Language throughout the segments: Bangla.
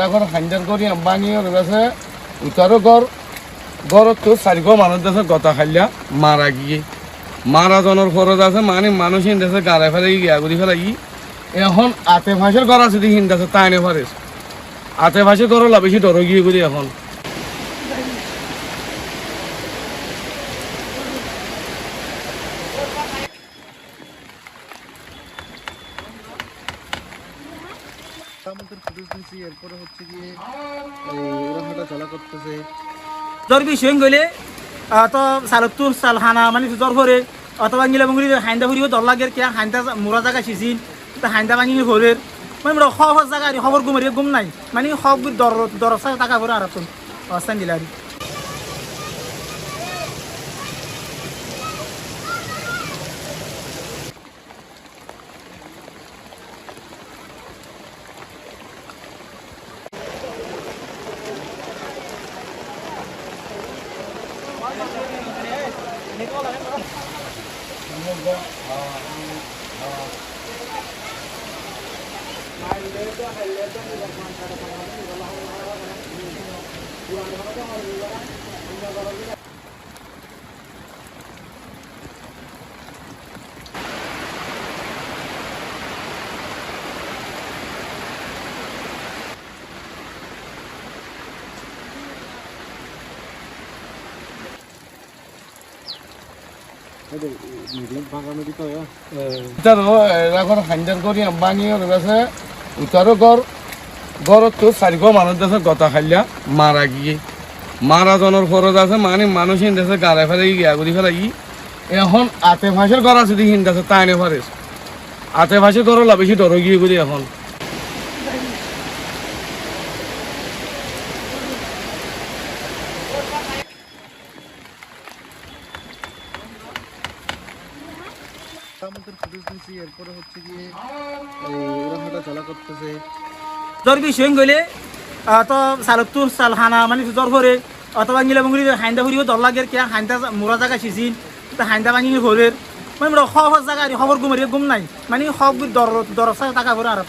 এখন খান্ডার করি বানিয়ে গেছে উতারও গড়ত তো 4 ঘর মানুষ দেশে গতা খাইলা মারা গিয়ে মারা জনের খরচ আছে মানে মানুষ হিন্দাছে গাড়াই ফেলে গিয়া ঘুরি ফেলাই এখন আতে ভাষের ঘর আছে দেখি হিন্দাছে তাইনে ফারেস আতে ভাষের ঘর হলা বেশি ডর গিয়ে ঘুরি এখন এরপরে হচ্ছে গিয়ে চলা করতেছে জ্বর বিষয় গেলে তো সালতুর সাল হানা মানে জ্বর ভরে অথবা গিলা বঙ্গুলি হাইন্দা ভরিও দর লাগে কে হাইন্দা মোরা জায়গা সিজিন হাইন্দা ভাঙি ভরের মানে সহজ জায়গা খবর গুমারি গুম নাই মানে সব দর টাকা ভরে আর অবস্থান দিলা আর এখন খান্ডার করি বানিয়ে গেছে উতারও গড়ত তো 4 ঘর মানুষ দেশে গতা খাইলা মারা গিয়ে মারা জনের খরচ আছে মানে মানুষ হিন্দাছে গাড়াই ফেলে গিয়া ঘুরি ফেলাই এখন আতে ভাষের ঘর আছে দেখি হিন্দাছে তাইনে ফারেস আতে ভাষের ঘর হলা বেশি ডর গিয়ে ঘুরি এখন এরপরে হচ্ছে গিয়ে চলা করতেছে জ্বর বিষয় গেলে তো সালতুর সাল হানা মানে জ্বর ভরে অথবা গিলা বঙ্গুলি হাইন্দা ভরিও দর লাগে কে হাইন্দা মোরা জায়গা সিজিন হাইন্দা ভাঙি ভরের মানে সহজ জায়গা খবর গুমারি গুম নাই মানে সব দর টাকা ভরে আর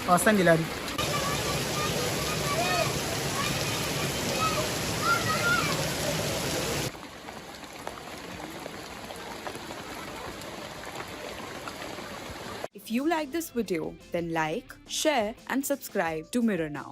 অবস্থান দিলা আর If you like this video, then like, share and subscribe to Mirror Now.